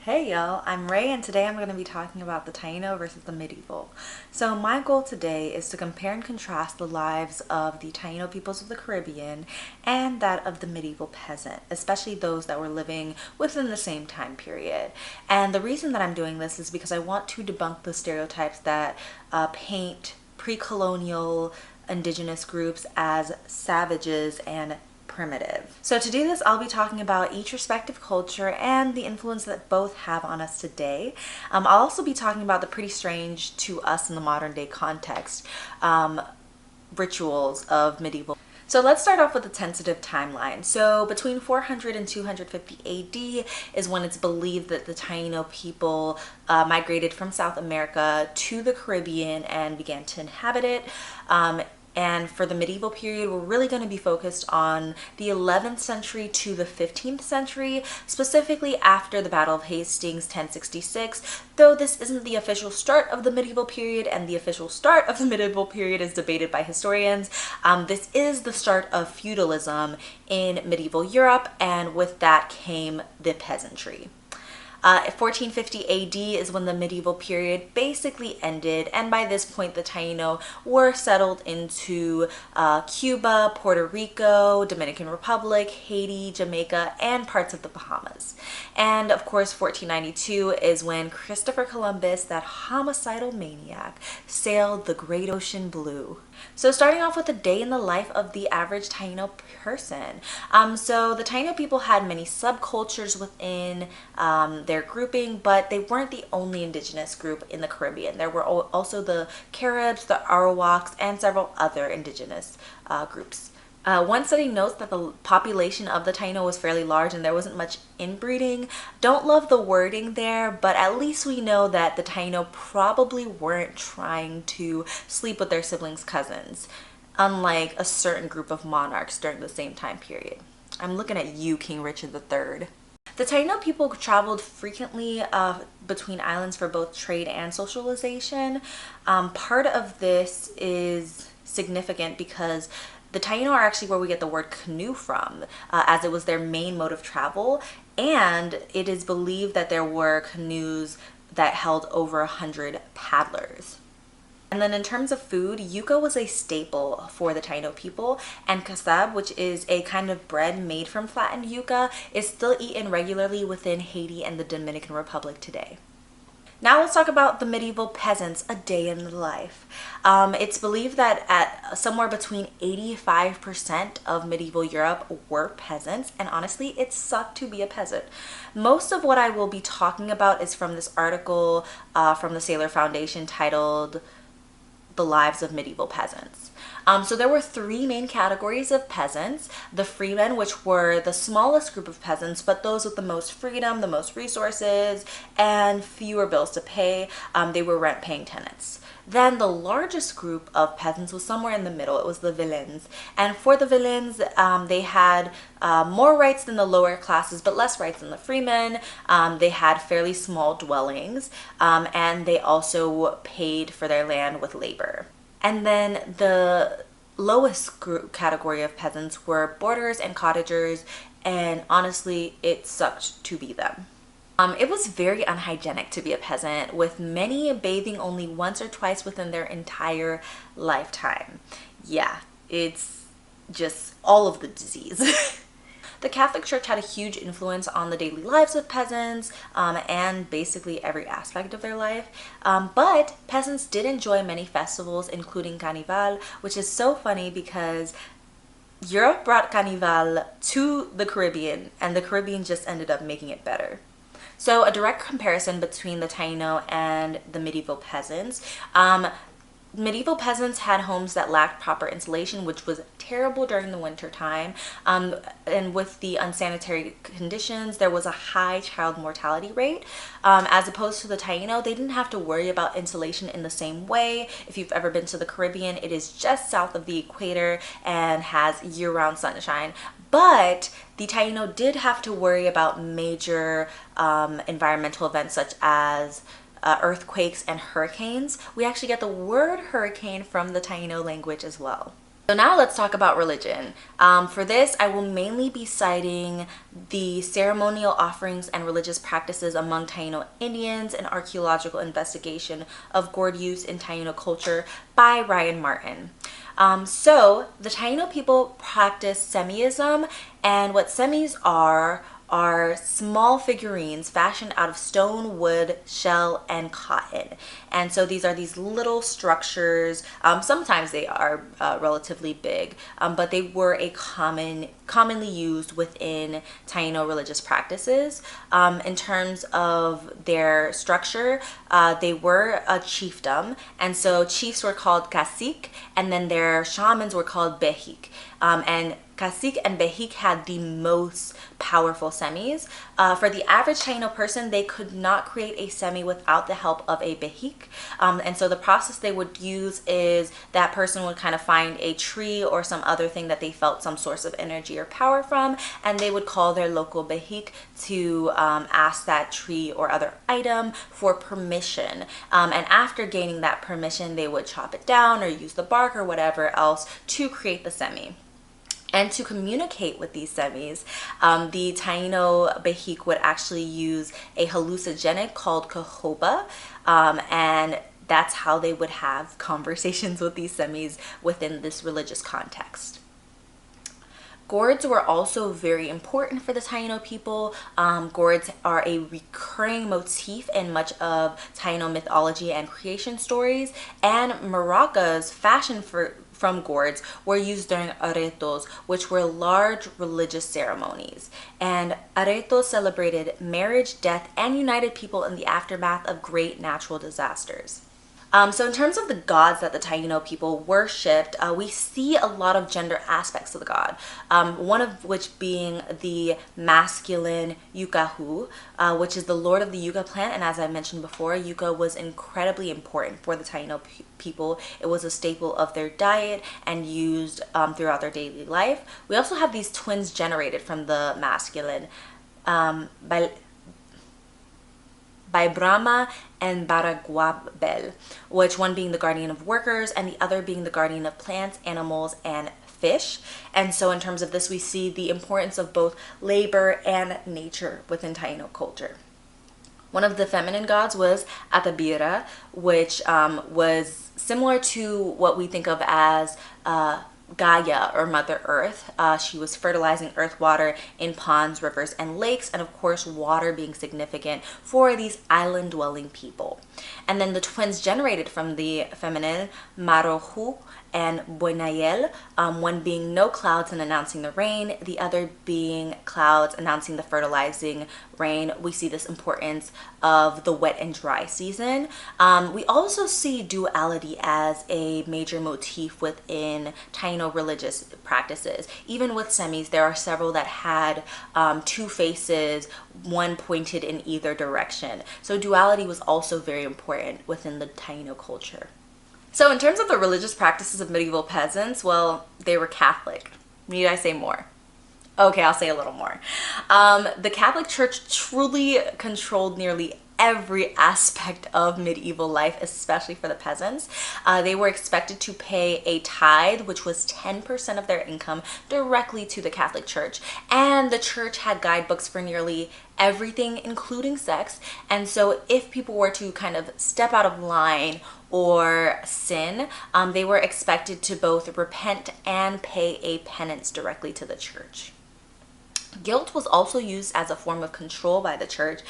Hey y'all, I'm Ray and today I'm going to be talking about the Taino versus the medieval. So my goal today is to compare and contrast the lives of the Taino peoples of the Caribbean and that of the medieval peasant, especially those that were living within the same time period. And the reason that I'm doing this is because I want to debunk the stereotypes that paint pre-colonial indigenous groups as savages and primitive. So to do this, I'll be talking about each respective culture and the influence that both have on us today. I'll also be talking about the pretty strange to us in the modern day context rituals of medieval. So let's start off with a tentative timeline. So between 400 and 250 AD is when it's believed that the Taino people migrated from South America to the Caribbean and began to inhabit it. And for the medieval period, we're really going to be focused on the 11th century to the 15th century, specifically after the Battle of Hastings 1066, though this isn't the official start of the medieval period and the official start of the medieval period is debated by historians. This is the start of feudalism in medieval Europe, and with that came the peasantry. 1450 AD is when the medieval period basically ended, and by this point the Taino were settled into Cuba, Puerto Rico, Dominican Republic, Haiti, Jamaica, and parts of the Bahamas. And of course 1492 is when Christopher Columbus, that homicidal maniac, sailed the great ocean blue. So starting off with a day in the life of the average Taino person. So the Taino people had many subcultures within their grouping, but they weren't the only indigenous group in the Caribbean. There were also the Caribs, the Arawaks, and several other indigenous groups. One study notes that the population of the Taino was fairly large and there wasn't much inbreeding. Don't love the wording there, but at least we know that the Taino probably weren't trying to sleep with their siblings' cousins, unlike a certain group of monarchs during the same time period. I'm looking at you, King Richard III. The Taino people traveled frequently between islands for both trade and socialization. Part of this is significant because the Taino are actually where we get the word canoe from, as it was their main mode of travel, and it is believed that there were canoes that held over 100 paddlers. And then in terms of food, yuca was a staple for the Taino people, and casab, which is a kind of bread made from flattened yuca, is still eaten regularly within Haiti and the Dominican Republic today. Now let's talk about the medieval peasants, a day in the life. It's believed that at somewhere between 85% of medieval Europe were peasants, and honestly, it sucked to be a peasant. Most of what I will be talking about is from this article from the Saylor Foundation titled The Lives of Medieval Peasants. So there were three main categories of peasants: the freemen, which were the smallest group of peasants, but those with the most freedom, the most resources, and fewer bills to pay. They were rent-paying tenants. Then the largest group of peasants was somewhere in the middle. It was the villeins. And for the villeins, they had more rights than the lower classes, but less rights than the freemen. They had fairly small dwellings, and they also paid for their land with labor. And then the lowest group category of peasants were boarders and cottagers, and honestly, it sucked to be them. It was very unhygienic to be a peasant, with many bathing only once or twice within their entire lifetime. Yeah, it's just all of the disease. The Catholic Church had a huge influence on the daily lives of peasants and basically every aspect of their life. But peasants did enjoy many festivals, including Carnival, which is so funny because Europe brought Carnival to the Caribbean, and the Caribbean just ended up making it better. So a direct comparison between the Taino and the medieval peasants. Medieval peasants had homes that lacked proper insulation, which was terrible during the winter time. And with the unsanitary conditions, there was a high child mortality rate. As opposed to the Taino, they didn't have to worry about insulation in the same way. If you've ever been to the Caribbean, it is just south of the equator and has year-round sunshine. But the Taino did have to worry about major environmental events such as earthquakes and hurricanes. We actually get the word hurricane from the Taino language as well. So now let's talk about religion. For this, I will mainly be citing the ceremonial offerings and religious practices among Taino Indians and archaeological investigation of gourd use in Taino culture by Ryan Martin. So the Taino people practice semiism, and what semis are small figurines fashioned out of stone, wood, shell, and cotton. And so these are these little structures. Sometimes they are relatively big, but they were a commonly used within Taino religious practices. In terms of their structure, they were a chiefdom, and so chiefs were called cacique, and then their shamans were called behik. And cacique and behik had the most powerful semis. For the average Taino person, they could not create a semi without the help of a behik. And so the process they would use is that person would kind of find a tree or some other thing that they felt some source of energy or power from, and they would call their local behik to ask that tree or other item for permission. And after gaining that permission, they would chop it down or use the bark or whatever else to create the semi. And to communicate with these semis, the Taino behik would actually use a hallucinogenic called cahoba, and that's how they would have conversations with these semis within this religious context. Gourds were also very important for the Taino people. Gourds are a recurring motif in much of Taino mythology and creation stories, and maracas fashioned from gourds were used during aretos, which were large religious ceremonies. And aretos celebrated marriage, death, and united people in the aftermath of great natural disasters. So in terms of the gods that the Taino people worshipped, we see a lot of gender aspects of the god, one of which being the masculine yucahu, which is the lord of the yucca plant. And as I mentioned before, yucca was incredibly important for the Taino people. It was a staple of their diet and used throughout their daily life. We also have these twins generated from the masculine, by Brahma and Baraguabel, which one being the guardian of workers and the other being the guardian of plants, animals, and fish. And so in terms of this, we see the importance of both labor and nature within Taino culture. One of the feminine gods was Atabira, which was similar to what we think of as Gaia, or Mother Earth. She was fertilizing earth water in ponds, rivers, and lakes, and of course water being significant for these island dwelling people. And then the twins generated from the feminine, Marohu and Boinayel, one being no clouds and announcing the rain, the other being clouds announcing the fertilizing rain. We see this importance of the wet and dry season. We also see duality as a major motif within Taino religious practices. Even with semis, there are several that had two faces, one pointed in either direction. So duality was also very important within the Taino culture. So in terms of the religious practices of medieval peasants, well, they were Catholic. Need I say more? Okay, I'll say a little more. The Catholic Church truly controlled nearly every aspect of medieval life, especially for the peasants. They were expected to pay a tithe, which was 10% of their income, directly to the Catholic Church. And the church had guidebooks for nearly everything, including sex. And so if people were to kind of step out of line or sin, they were expected to both repent and pay a penance directly to the church. Guilt was also used as a form of control by the church,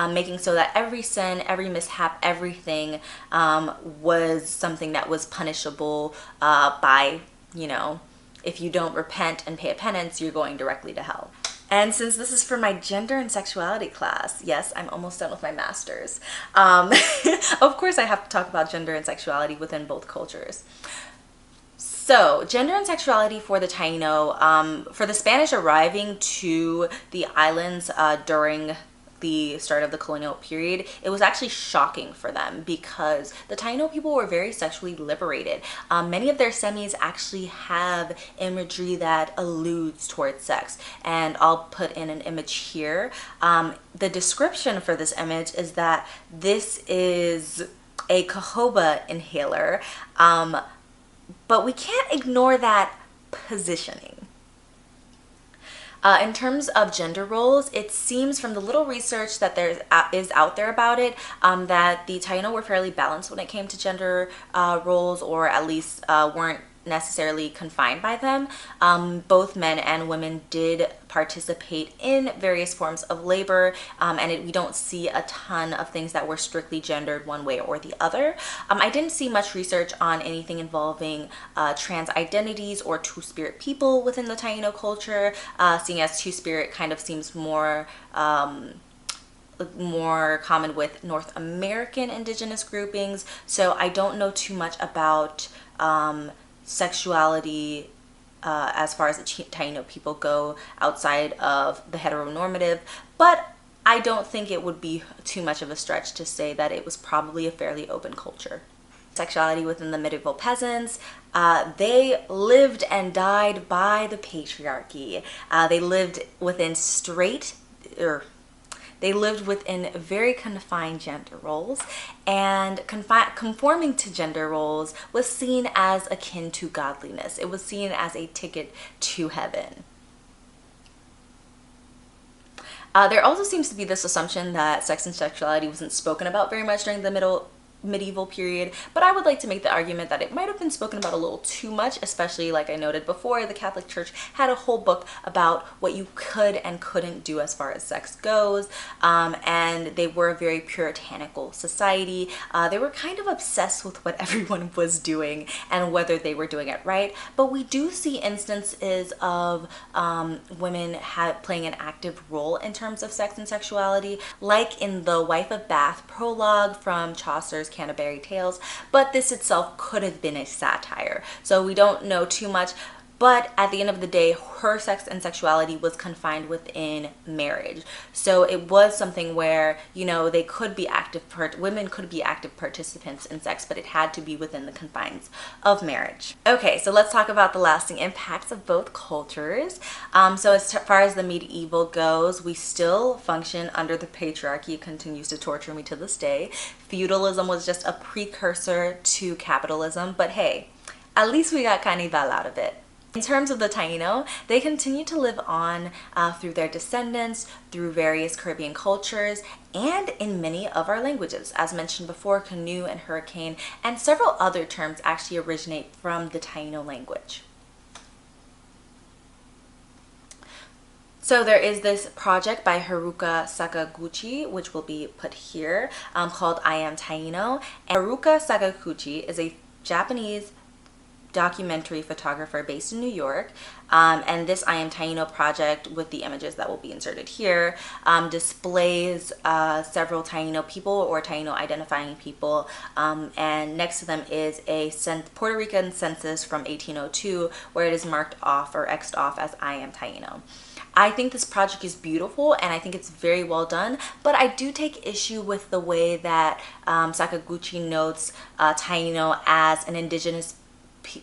making so that every sin, every mishap, everything was something that was punishable by, if you don't repent and pay a penance, you're going directly to hell. And since this is for my gender and sexuality class, yes, I'm almost done with my master's. Of course, I have to talk about gender and sexuality within both cultures. So, gender and sexuality for the Taino, for the Spanish arriving to the islands during the start of the colonial period, it was actually shocking for them because the Taino people were very sexually liberated. Many of their semis actually have imagery that alludes towards sex, and I'll put in an image here. The description for this image is that this is a cahoba inhaler, but we can't ignore that positioning. In terms of gender roles, it seems from the little research that there is out there about it that the Taino were fairly balanced when it came to gender roles, or at least weren't necessarily confined by them. Both men and women did participate in various forms of labor, and we don't see a ton of things that were strictly gendered one way or the other. I didn't see much research on anything involving trans identities or two-spirit people within the Taino culture, seeing as two-spirit kind of seems more common with North American indigenous groupings. So I don't know too much about sexuality as far as the Taino people go outside of the heteronormative, but I don't think it would be too much of a stretch to say that it was probably a fairly open culture. Sexuality within the medieval peasants, they lived and died by the patriarchy. They lived within very confined gender roles, and conforming to gender roles was seen as akin to godliness. It was seen as a ticket to heaven. There also seems to be this assumption that sex and sexuality wasn't spoken about very much during the medieval period, but I would like to make the argument that it might have been spoken about a little too much, especially like I noted before, the Catholic Church had a whole book about what you could and couldn't do as far as sex goes, and they were a very puritanical society. They were kind of obsessed with what everyone was doing and whether they were doing it right, but we do see instances of women playing an active role in terms of sex and sexuality, like in the Wife of Bath prologue from Chaucer's Canterbury Tales, but this itself could have been a satire, so we don't know too much. But at the end of the day, her sex and sexuality was confined within marriage. So it was something where, you know, they could be women could be active participants in sex, but it had to be within the confines of marriage. Okay, so let's talk about the lasting impacts of both cultures. So as far as the medieval goes, we still function under the patriarchy. It continues to torture me to this day. Feudalism was just a precursor to capitalism, but hey, at least we got carnival out of it. In terms of the Taino, they continue to live on through their descendants, through various Caribbean cultures, and in many of our languages. As mentioned before, canoe and hurricane, and several other terms actually originate from the Taino language. So there is this project by Haruka Sakaguchi, which will be put here, called I Am Taino. And Haruka Sakaguchi is a Japanese documentary photographer based in New York, and this I Am Taino project, with the images that will be inserted here, displays several Taino people or Taino identifying people, and next to them is a Puerto Rican census from 1802 where it is marked off or X'd off as I Am Taino. I think this project is beautiful and I think it's very well done, but I do take issue with the way that Sakaguchi notes Taino as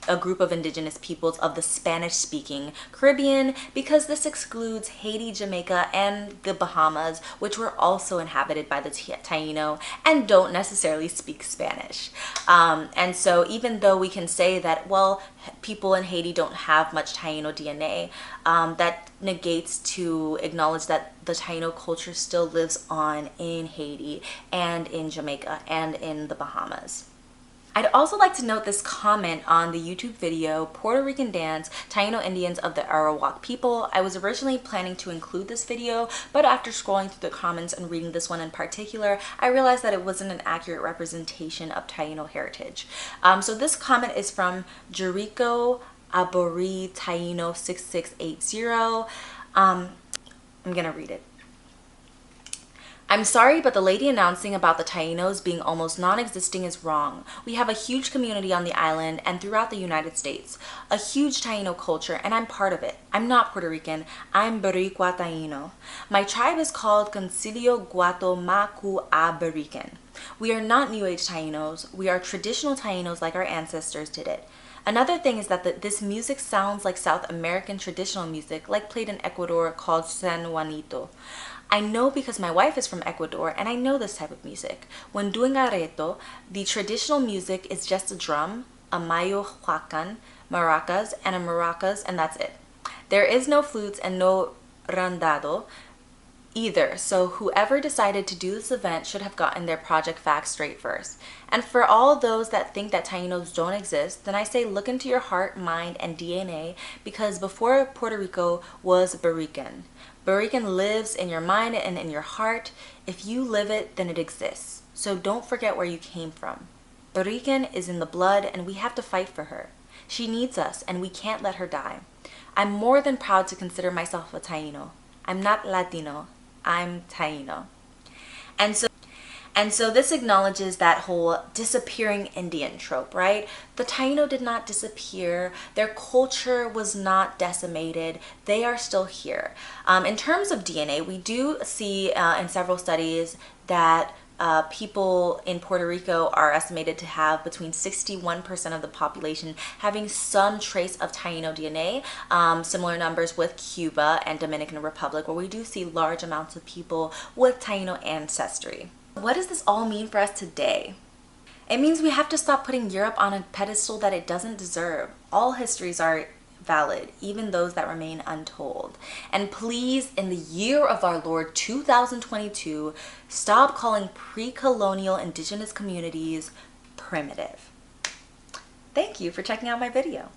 a group of indigenous peoples of the Spanish-speaking Caribbean, because this excludes Haiti, Jamaica, and the Bahamas, which were also inhabited by the Taino and don't necessarily speak Spanish. And so even though we can say that, well, people in Haiti don't have much Taino DNA, that negates to acknowledge that the Taino culture still lives on in Haiti and in Jamaica and in the Bahamas. I'd also like to note this comment on the YouTube video, Puerto Rican Dance, Taino Indians of the Arroyo people. I was originally planning to include this video, but after scrolling through the comments and reading this one in particular, I realized that it wasn't an accurate representation of Taino heritage. So this comment is from Jericho Abori Taino 6680. I'm gonna read it. I'm sorry, but the lady announcing about the Tainos being almost non-existing is wrong. We have a huge community on the island and throughout the United States, a huge Taino culture, and I'm part of it. I'm not Puerto Rican, I'm Boricua Taino. My tribe is called Concilio Guato Macu A Borican. We are not New Age Tainos, we are traditional Tainos like our ancestors did it. Another thing is that this music sounds like South American traditional music, like played in Ecuador called San Juanito. I know because my wife is from Ecuador and I know this type of music. When doing arreto, the traditional music is just a drum, a mayo huacan, maracas, and a maracas, and that's it. There is no flutes and no randado either, so whoever decided to do this event should have gotten their project facts straight first. And for all those that think that Taínos don't exist, then I say look into your heart, mind, and DNA, because before Puerto Rico was Barican. Barican lives in your mind and in your heart. If you live it, then it exists. So don't forget where you came from. Barican is in the blood, and we have to fight for her. She needs us, and we can't let her die. I'm more than proud to consider myself a Taino. I'm not Latino, I'm Taino. And so this acknowledges that whole disappearing Indian trope, right? The Taino did not disappear. Their culture was not decimated. They are still here. In terms of DNA, we do see in several studies that people in Puerto Rico are estimated to have between 61% of the population having some trace of Taino DNA. Similar numbers with Cuba and Dominican Republic, where we do see large amounts of people with Taino ancestry. What does this all mean for us today? It means we have to stop putting Europe on a pedestal that it doesn't deserve. All histories are valid, even those that remain untold. And please, in the year of our Lord 2022, stop calling pre-colonial indigenous communities primitive. Thank you for checking out my video.